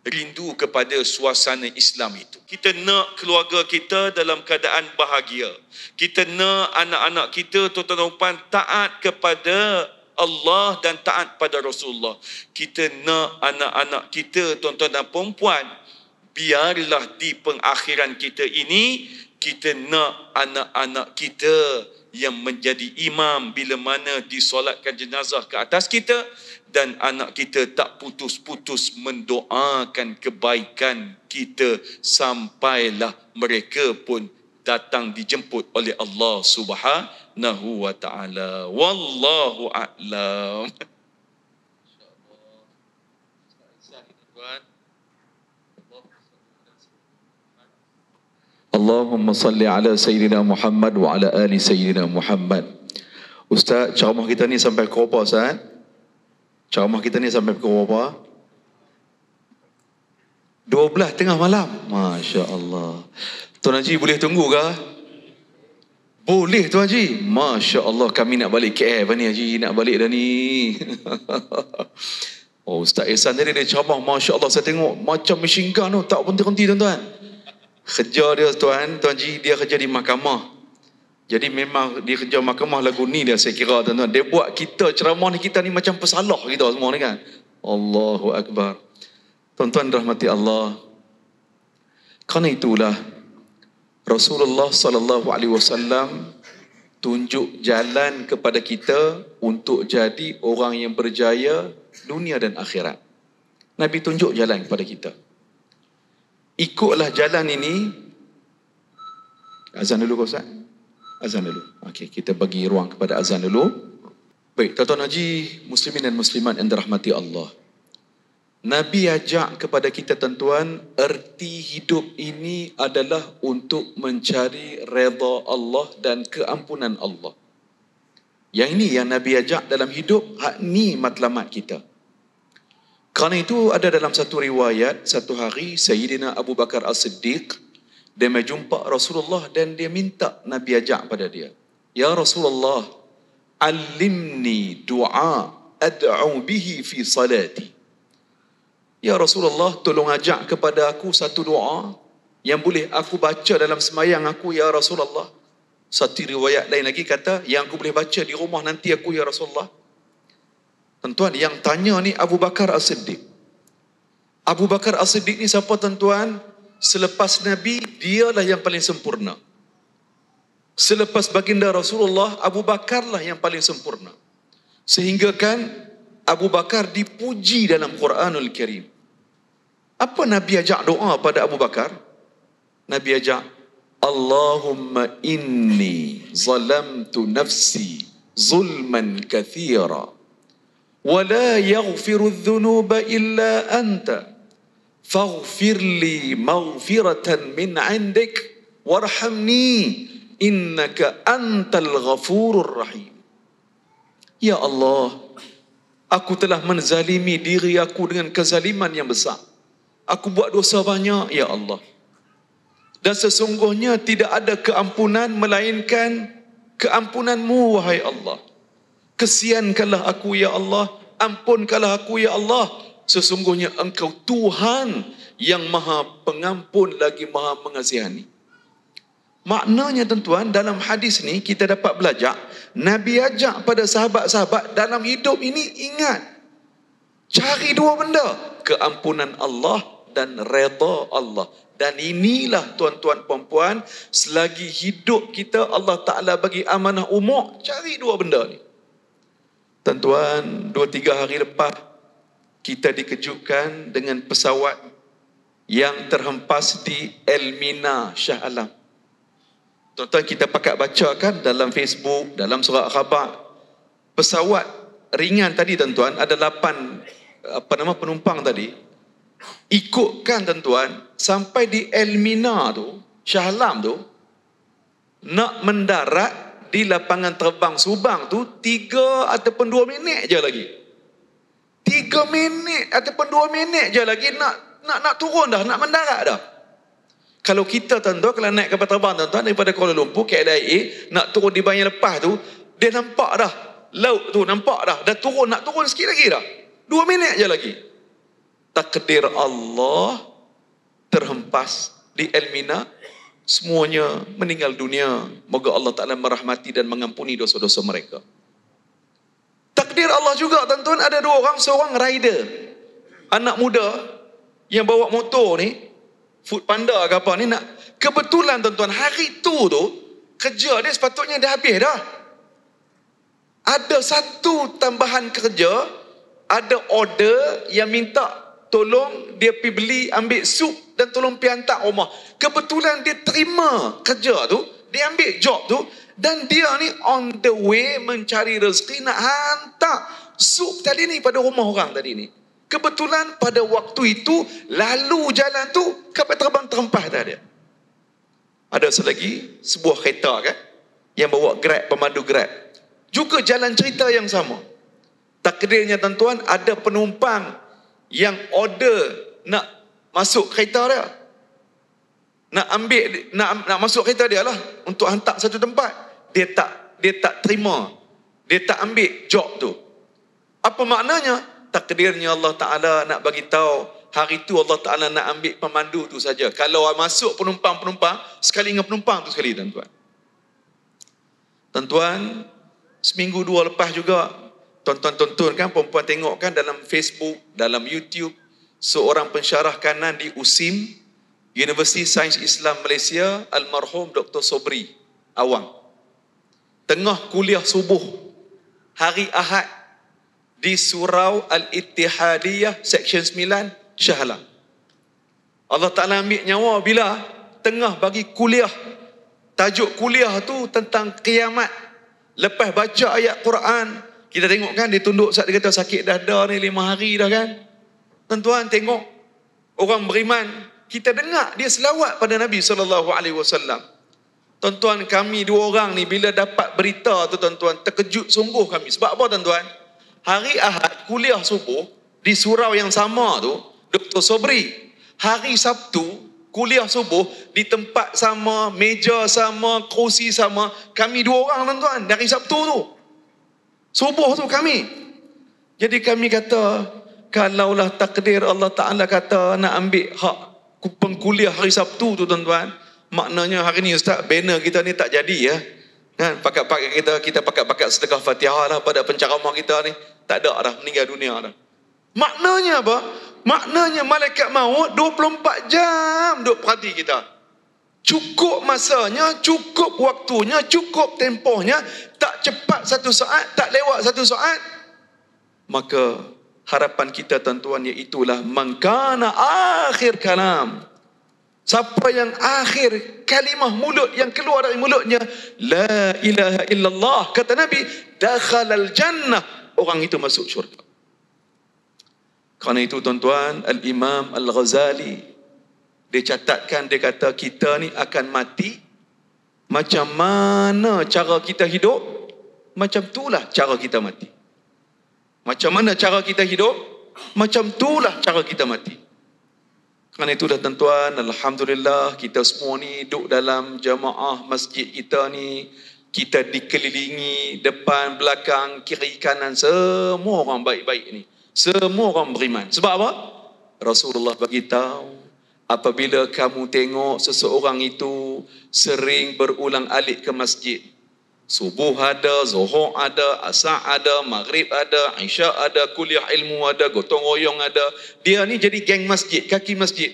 Rindu kepada suasana Islam itu. Kita nak keluarga kita dalam keadaan bahagia. Kita nak anak-anak kita, tuan-tuan dan puan, taat kepada Allah dan taat pada Rasulullah. Kita nak anak-anak kita, tuan-tuan dan puan, biarlah di pengakhiran kita ini, kita nak anak-anak kita yang menjadi imam bila mana disolatkan jenazah ke atas kita, dan anak kita tak putus-putus mendoakan kebaikan kita sampailah mereka pun datang dijemput oleh Allah Subhanahu wa taala. Wallahu a'lam. Allahumma salli ala Sayyidina Muhammad wa ala ali Sayyidina Muhammad. Ustaz, ceramah kita ni sampai pukul berapa, Ustaz? Ceramah kita ni sampai pukul berapa? 12 tengah malam. Masya Allah. Tuan Haji boleh tunggu ke? Boleh Tuan Haji. Masya Allah, kami nak balik KL ni Haji. Nak balik dah ni. Oh, Ustaz Ihsan tadi dia ceramah. Masya Allah, saya tengok macam machine gun tu. Tak berhenti-henti tuan-tuan. Kerja dia Tuan Haji, dia kerja di mahkamah. Jadi memang dia kerja mahkamah lagu ni dia, saya kira tuan-tuan. Dia buat kita ceramah ni, kita ni macam pesalah kita semua ni kan. Allahu Akbar. Tuan-tuan rahmati Allah. Kerana itulah Rasulullah SAW tunjuk jalan kepada kita untuk jadi orang yang berjaya dunia dan akhirat. Nabi tunjuk jalan kepada kita. Ikutlah jalan ini. Azan dulu Ustaz. Azan dulu. Okey, kita bagi ruang kepada azan dulu. Baik, tuan-tuan haji, muslimin dan muslimat yang dirahmati Allah. Nabi ajak kepada kita tuan-tuan, erti hidup ini adalah untuk mencari redha Allah dan keampunan Allah. Yang ini yang Nabi ajak dalam hidup, hak ni matlamat kita. Kerana itu ada dalam satu riwayat, satu hari Sayyidina Abu Bakar As-Siddiq, dia menjumpa Rasulullah dan dia minta Nabi ajak pada dia. Ya Rasulullah, alimni du'a ad'u bihi fi salati. Ya Rasulullah, tolong ajak kepada aku satu doa yang boleh aku baca dalam sembahyang aku, ya Rasulullah. Satu riwayat lain lagi kata, yang aku boleh baca di rumah nanti aku, ya Rasulullah. Tuan-tuan, yang tanya ni Abu Bakar As-Siddiq. Abu Bakar As-Siddiq ni siapa tuan-tuan? Selepas Nabi, dialah yang paling sempurna. Selepas baginda Rasulullah, Abu Bakarlah yang paling sempurna. Sehingga kan Abu Bakar dipuji dalam Quranul Karim. Apa Nabi ajak doa pada Abu Bakar? Nabi ajak, Allahumma inni zalamtu nafsi zulman kathira wa la yaghfiru dhunuba illa anta faghfir li maghfiratan min 'indik warhamni innaka antal ghafurur rahim. Ya Allah, aku telah menzalimi diri aku dengan kezaliman yang besar. Aku buat dosa banyak, ya Allah. Dan sesungguhnya tidak ada keampunan melainkan keampunan-Mu, wahai Allah. Kesiankanlah aku, ya Allah. Ampunkanlah aku, ya Allah. Sesungguhnya Engkau Tuhan yang Maha Pengampun lagi Maha Mengasihani. Maknanya tuan-tuan, dalam hadis ni kita dapat belajar, Nabi ajak pada sahabat-sahabat dalam hidup ini, ingat, cari dua benda, keampunan Allah dan redha Allah. Dan inilah tuan-tuan puan-puan, selagi hidup kita Allah Ta'ala bagi amanah umur, cari dua benda ni. Tuan-tuan, 2-3 hari lepas kita dikejutkan dengan pesawat yang terhempas di Elmina, Shah Alam. Tuan-tuan, kita pakat bacakan dalam Facebook, dalam surat khabar. Pesawat ringan tadi tuan-tuan, ada 8 penumpang tadi. Ikutkan tuan-tuan, sampai di Elmina tu, Shah Alam tu, nak mendarat di lapangan terbang Subang tu 3 ataupun 2 minit je lagi. 3 minit ataupun 2 minit je lagi nak turun dah, nak mendarat dah. Kalau kita tuan-tuan, kalau naik kapal terbang tuan-tuan daripada Kuala Lumpur KLIA nak turun di Bayan Lepas tu, dia nampak dah laut tu, nampak dah turun, nak turun sikit lagi dah. 2 minit je lagi. Takdir Allah terhempas di Elmina, semuanya meninggal dunia. Moga Allah Ta'ala merahmati dan mengampuni dosa-dosa mereka. Takdir Allah juga tuan-tuan, ada 2 orang, seorang rider, anak muda yang bawa motor ni, Food Panda ke apa ni, nak kebetulan tuan-tuan hari tu kerja dia sepatutnya dah habis dah. Ada satu tambahan kerja, ada order yang minta tolong dia pergi beli, ambil sup dan tolong pergi hantar rumah. Kebetulan dia terima kerja tu, dia ambil job tu, dan dia ni on the way mencari rezeki nak hantar sup tadi ni pada rumah orang tadi ni. Kebetulan pada waktu itu lalu jalan tu kapal terbang terhempas dah dia. Ada selagi sebuah kereta kan yang bawa Grab, pemandu Grab, juga jalan cerita yang sama. Takdirnya tuan-tuan, ada penumpang yang order nak masuk kereta dia, nak masuk kereta dia lah untuk hantar satu tempat. Dia tak terima, dia tak ambil job tu. Apa maknanya? Takdirnya Allah Ta'ala nak bagi tahu, hari tu Allah Ta'ala nak ambil pemandu tu saja. Kalau masuk penumpang-penumpang, sekali dengan penumpang tu sekali tuan-tuan. Tuan-tuan, seminggu 2 lepas juga, tuan-tuan tonton kan, perempuan tengok kan dalam Facebook, dalam YouTube, seorang pensyarah kanan di USIM, Universiti Sains Islam Malaysia, almarhum Dr. Sobri Awang, tengah kuliah subuh hari Ahad di Surau Al-Ittihadiyah Seksyen 9 Shah Alam. Allah Ta'ala ambil nyawa bila tengah bagi kuliah. Tajuk kuliah tu tentang kiamat. Lepas baca ayat Quran, kita tengok kan dia tunduk saat dia kata sakit dada ni 5 hari dah kan. Tuan-tuan tengok orang beriman, kita dengar dia selawat pada Nabi SAW. Tuan-tuan, kami 2 orang ni bila dapat berita tu tuan-tuan, terkejut sungguh kami. Sebab apa tuan-tuan? Hari Ahad kuliah subuh di surau yang sama tu Dr. Sobri. Hari Sabtu kuliah subuh di tempat sama, meja sama, kerusi sama. Kami 2 orang tuan-tuan dari Sabtu tu. Subuh tu kami. Jadi kami kata, kalaulah takdir Allah Ta'ala kata nak ambil hak pengkuliah hari Sabtu tu tuan-tuan, maknanya hari ni Ustaz, banner kita ni tak jadi ya. Kan, pakat-pakat kita pakat-pakat sedekah Fatihah lah pada penceramah kita ni. Tak ada dah, meninggal dunia dah. Maknanya apa? Maknanya malaikat maut 24 jam duk perhati kita. Cukup masanya, cukup waktunya, cukup tempohnya. Tak cepat 1 saat, tak lewat 1 saat. Maka harapan kita tuan-tuan iaitulah man kana akhir kalam. Siapa yang akhir kalimah mulut yang keluar dari mulutnya la ilaha illallah, kata Nabi, dakhalal jannah, orang itu masuk syurga. Kerana itu tuan-tuan, Al-Imam Al-Ghazali dia catatkan, dia kata kita ni akan mati, macam mana cara kita hidup, macam itulah cara kita mati. Macam mana cara kita hidup, macam itulah cara kita mati. Kerana itulah tuan-tuan, alhamdulillah kita semua ni duduk dalam jamaah masjid kita ni, kita dikelilingi depan, belakang, kiri, kanan, semua orang baik-baik ni. Semua orang beriman. Sebab apa? Rasulullah bagi tahu, apabila kamu tengok seseorang itu sering berulang alik ke masjid, subuh ada, zuhur ada, asar ada, maghrib ada, isyak ada, kuliah ilmu ada, gotong royong ada, dia ni jadi geng masjid, kaki masjid.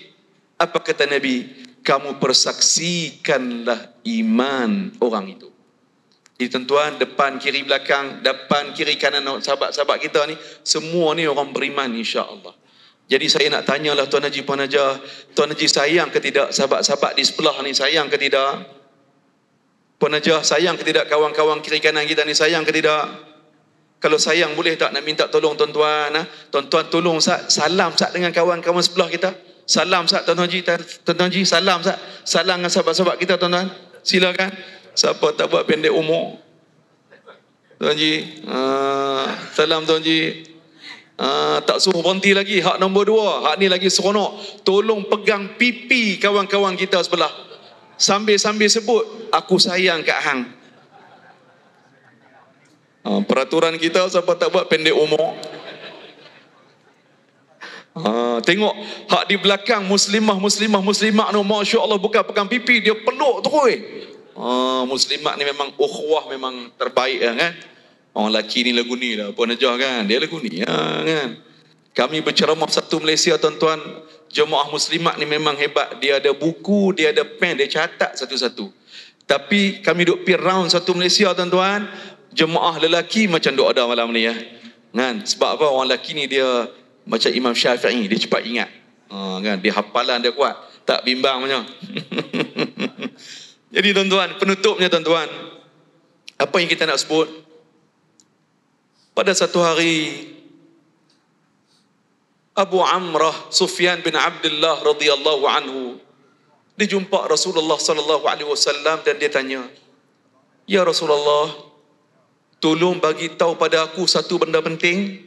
Apa kata Nabi? Kamu persaksikanlah iman orang itu. Jadi tuan-tuan, depan kiri belakang, depan kiri kanan sahabat-sahabat kita ni, semua ni orang beriman insya-Allah. Jadi saya nak tanyalah Tuan Haji, Puan Hajah, Tuan Haji sayang ke tidak sahabat-sahabat di sebelah ni, sayang ke tidak? Puan Najah, sayang ke tidak kawan-kawan kiri kanan kita ni? Sayang ke tidak? Kalau sayang, boleh tak nak minta tolong tuan-tuan? Tuan-tuan tolong salam dengan kawan-kawan sebelah kita. Salam Tuan-tuan Haji. Tuan-tuan Haji, salam salam dengan sahabat-sahabat kita tuan-tuan. Silakan. Siapa tak buat pendek umur? Tuan Haji. Salam Tuan Haji. Tak suruh berhenti lagi. Hak nombor 2. Hak ni lagi seronok. Tolong pegang pipi kawan-kawan kita sebelah. Sambil-sambil sebut, aku sayang kat hang. Peraturan kita, siapa tak buat pendek umur. Tengok hak di belakang muslimah no, Masya Allah, bukan pegang pipi, dia peluk terus. Muslimat ni memang ukhuwah, memang terbaik kan. Orang lelaki ni lagu ni lah, Puan Najah kan, dia lagu ni kan. Kami berceramah satu Malaysia tuan-tuan, jemaah muslimat ni memang hebat. Dia ada buku, dia ada pen, dia catat satu-satu. Tapi kami duk pergi round satu Malaysia tuan-tuan, jemaah lelaki macam duk ada malam ni kan. Sebab apa? Orang lelaki ni dia macam Imam Syafi'i, dia cepat ingat. Kan, dia hafalan dia kuat, tak bimbang punya. Jadi tuan-tuan, penutupnya tuan-tuan, apa yang kita nak sebut? Pada satu hari, Abu Amrah Sufyan bin Abdullah radhiyallahu anhu dia jumpa Rasulullah sallallahu alaihi wasallam dan dia tanya, "Ya Rasulullah, tolong bagi tahu pada aku satu benda penting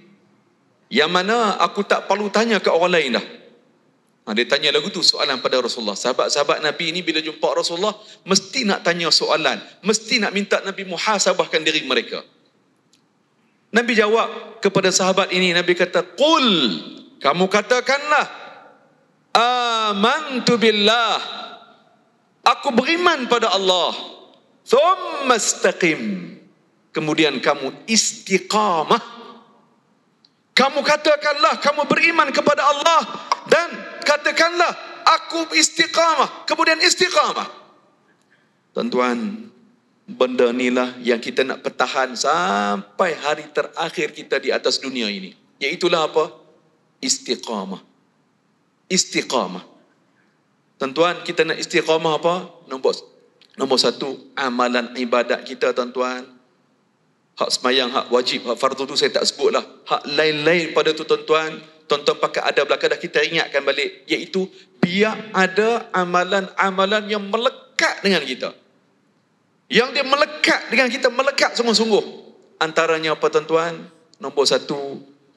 yang mana aku tak perlu tanya ke orang lain dah." Dia tanya lagu tu soalan pada Rasulullah. Sahabat-sahabat Nabi ini bila jumpa Rasulullah mesti nak tanya soalan, mesti nak minta Nabi muhasabahkan diri mereka. Nabi jawab kepada sahabat ini, Nabi kata, "Qul, kamu katakanlah, amantu billah, aku beriman pada Allah, thumma istaqim, kemudian kamu istiqamah." Kamu katakanlah kamu beriman kepada Allah dan katakanlah aku istiqamah, kemudian istiqamah. Tuan-tuan, benda inilah yang kita nak pertahan sampai hari terakhir kita di atas dunia ini. Iaitulah apa? Istiqamah. Istiqamah. Tuan-tuan, kita nak istiqamah apa? Nombor 1, amalan ibadat kita tuan-tuan. Hak semayang, hak wajib, hak fardu tu saya tak sebut lah. Hak lain-lain pada tu tuan-tuan, tuan-tuan pakai adab belakang dah kita ingatkan balik. Iaitu biar ada amalan-amalan yang melekat dengan kita. Yang dia melekat dengan kita, melekat sungguh-sungguh. Antaranya apa tuan-tuan? Nombor 1,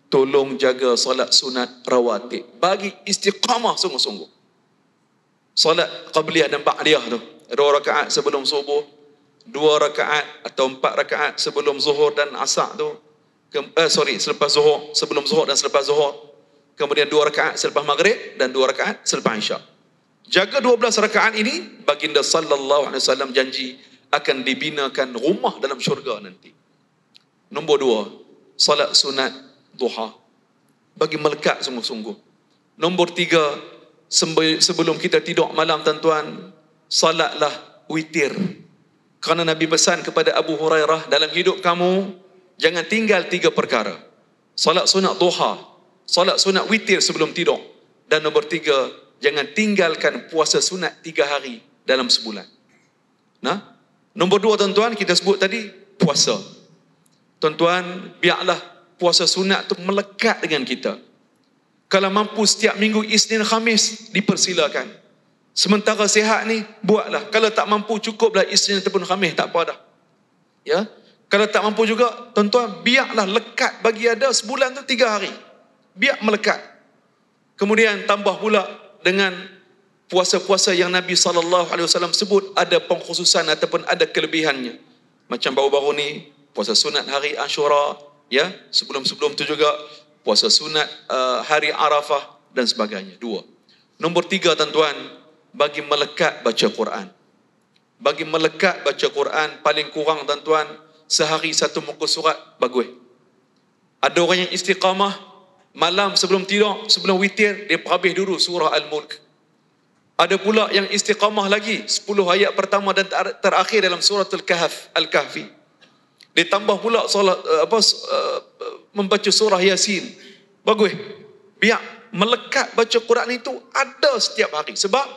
tolong jaga solat sunat rawatib. Bagi istiqamah sungguh-sungguh. Solat qabliyah dan ba'diyah tu. 2 rakaat sebelum subuh, 2 rakaat atau 4 rakaat sebelum zuhur dan asar tu. Selepas zuhur, sebelum zuhur dan selepas zuhur. Kemudian 2 rakaat selepas maghrib dan 2 rakaat selepas isyak. Jaga 12 rakaat ini, baginda sallallahu alaihi wasallam janji akan dibinakan rumah dalam syurga nanti. Nombor 2, salat sunat duha. Bagi melekat sungguh-sungguh. Nombor 3, sebelum kita tidur malam tuan-tuan, salatlah witir. Kerana Nabi pesan kepada Abu Hurairah, dalam hidup kamu jangan tinggal 3 perkara. Salat sunat duha, salat sunat witir sebelum tidur, dan nombor 3, jangan tinggalkan puasa sunat 3 hari dalam sebulan. Nombor 2 tuan-tuan, kita sebut tadi puasa. Tuan-tuan, biarlah puasa sunat tu melekat dengan kita. Kalau mampu setiap minggu Isnin Khamis, dipersilakan. Sementara sihat ni, buatlah. Kalau tak mampu, cukuplah Isnin ataupun Khamis, tak apa dah. Ya? Kalau tak mampu juga, tuan-tuan, biarlah lekat bagi ada sebulan tu 3 hari. Biar melekat. Kemudian tambah pula dengan puasa-puasa yang Nabi SAW sebut ada pengkhususan ataupun ada kelebihannya. Macam baru-baru ni, puasa sunat hari Ashura, ya, sebelum-sebelum tu juga puasa sunat hari Arafah dan sebagainya. 2. Nombor 3 tuan-tuan, bagi melekat baca Quran. Bagi melekat baca Quran, paling kurang tuan-tuan, sehari 1 muka surat, bagus. Ada orang yang istiqamah, malam sebelum tidur, sebelum witir, dia habis dulu surah Al-Mulk. Ada pula yang istiqamah lagi, 10 ayat pertama dan terakhir dalam surah Al-Kahfi. Ditambah pula membaca surah Yasin. Bagus. Biar melekat baca Quran itu ada setiap hari. Sebab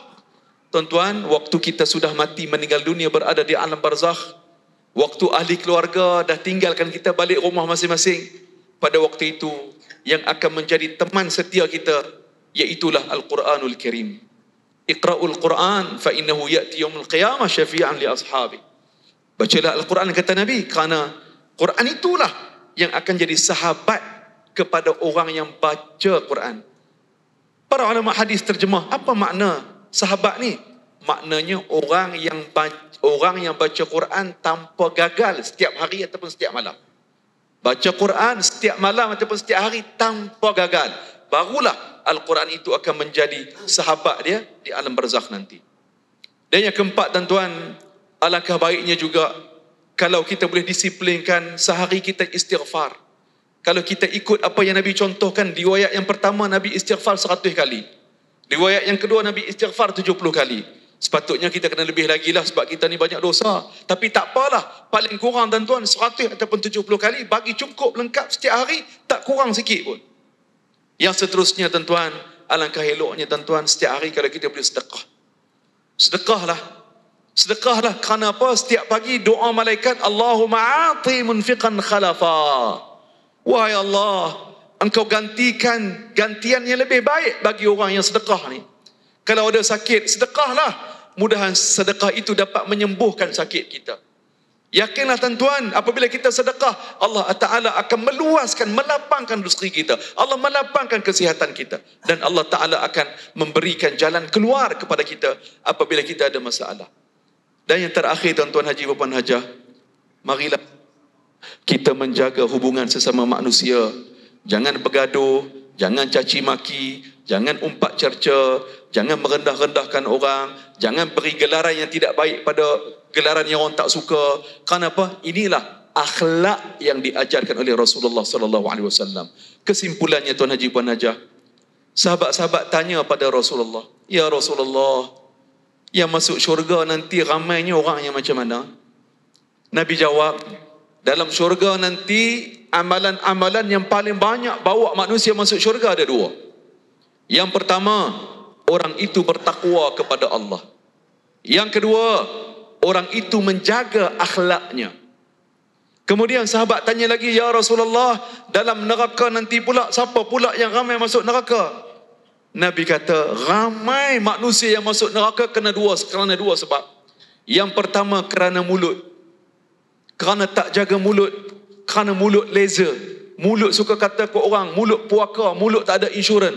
tuan-tuan, waktu kita sudah mati meninggal dunia berada di alam barzakh, waktu ahli keluarga dah tinggalkan kita balik rumah masing-masing, pada waktu itu yang akan menjadi teman setia kita iaitulah Al-Quranul Karim. Iqra'ul Quran fa innahu ya'ti yaumil qiyamah syafi'an li ashabi. Bacalah Al-Quran kata Nabi, kerana Quran itulah yang akan jadi sahabat kepada orang yang baca Quran. Para ulama hadis terjemah, apa makna sahabat ni? Maknanya orang yang baca Quran tanpa gagal setiap hari ataupun setiap malam. Baca Quran setiap malam ataupun setiap hari tanpa gagal, barulah Al-Quran itu akan menjadi sahabat dia di alam barzakh nanti. Dan yang keempat, tuan-tuan, alangkah baiknya juga kalau kita boleh disiplinkan sehari kita istighfar. Kalau kita ikut apa yang Nabi contohkan, riwayat yang pertama Nabi istighfar 100 kali. Riwayat yang kedua Nabi istighfar 70 kali. Sepatutnya kita kena lebih lagi lah sebab kita ni banyak dosa. Tapi tak apalah, paling kurang tuan-tuan 100 ataupun 70 kali bagi cukup lengkap setiap hari, tak kurang sikit pun. Yang seterusnya tuan-tuan, alangkah eloknya tuan-tuan setiap hari kalau kita boleh sedekah. Sedekahlah kerana apa? Setiap pagi doa malaikat, Allahumma a'ti munfiqan khalafa. Wahai Allah, Engkau gantikan gantian yang lebih baik bagi orang yang sedekah ni. Kalau ada sakit, sedekahlah. Mudahan sedekah itu dapat menyembuhkan sakit kita. Yakinlah tuan-tuan, apabila kita sedekah, Allah Ta'ala akan meluaskan, melapangkan rezeki kita. Allah melapangkan kesihatan kita. Dan Allah Ta'ala akan memberikan jalan keluar kepada kita apabila kita ada masalah. Dan yang terakhir tuan-tuan haji, puan hajah, marilah kita menjaga hubungan sesama manusia. Jangan bergaduh, jangan caci maki, jangan umpat cerca, jangan merendah-rendahkan orang, jangan beri gelaran yang tidak baik pada gelaran yang orang tak suka. Kenapa? Inilah akhlak yang diajarkan oleh Rasulullah sallallahu alaihi wasallam. Kesimpulannya tuan haji, puan hajah, sahabat-sahabat tanya pada Rasulullah, "Ya Rasulullah, yang masuk syurga nanti ramainya orang yang macam mana?" Nabi jawab, dalam syurga nanti amalan-amalan yang paling banyak bawa manusia masuk syurga ada dua. Yang pertama, orang itu bertakwa kepada Allah. Yang kedua, orang itu menjaga akhlaknya. Kemudian sahabat tanya lagi, "Ya Rasulullah, dalam neraka nanti pula siapa pula yang ramai masuk neraka?" Nabi kata, ramai manusia yang masuk neraka kerana dua sebab. Yang pertama kerana mulut. Kerana tak jaga mulut, kerana mulut leza, mulut suka kata ke orang, mulut puaka, mulut tak ada insurans.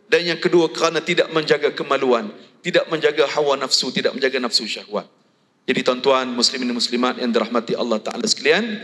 Dan yang kedua kerana tidak menjaga kemaluan, tidak menjaga hawa nafsu, tidak menjaga nafsu syahwat. Jadi tuan-tuan muslimin dan muslimat yang dirahmati Allah Ta'ala sekalian,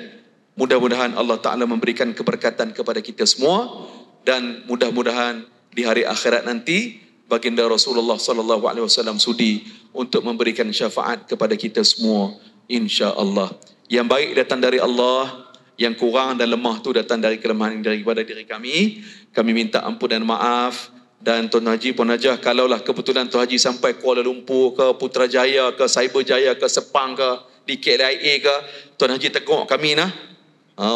mudah-mudahan Allah Ta'ala memberikan keberkatan kepada kita semua, dan mudah-mudahan di hari akhirat nanti baginda Rasulullah sallallahu alaihi wasallam sudi untuk memberikan syafaat kepada kita semua, insya-Allah. Yang baik datang dari Allah, yang kurang dan lemah tu datang dari kelemahan daripada diri kami. Kami minta ampun dan maaf. Dan Tuan Haji, Puan Hajah, kalaulah kebetulan Tuan Haji sampai Kuala Lumpur ke, Putrajaya ke, Cyberjaya ke, Sepang ke, di KLIA ke, Tuan Haji tegur kami nah.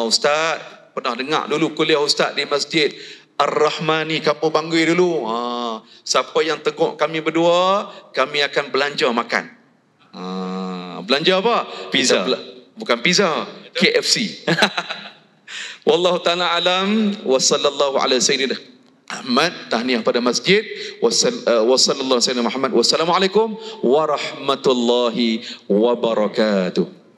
Ustaz, pernah dengar dulu kuliah Ustaz di Masjid Ar-Rahmani Kampung Bangui dulu. Siapa yang tegur kami berdua, kami akan belanja makan. Belanja apa? Pizza. Bukan pizza, KFC. Wallahu ta'ala alam, wa sallallahu ala sayyidina Ahmad, tahniah pada masjid, wa sallallahu sayyidina Muhammad. Wassalamualaikum warahmatullahi wabarakatuh.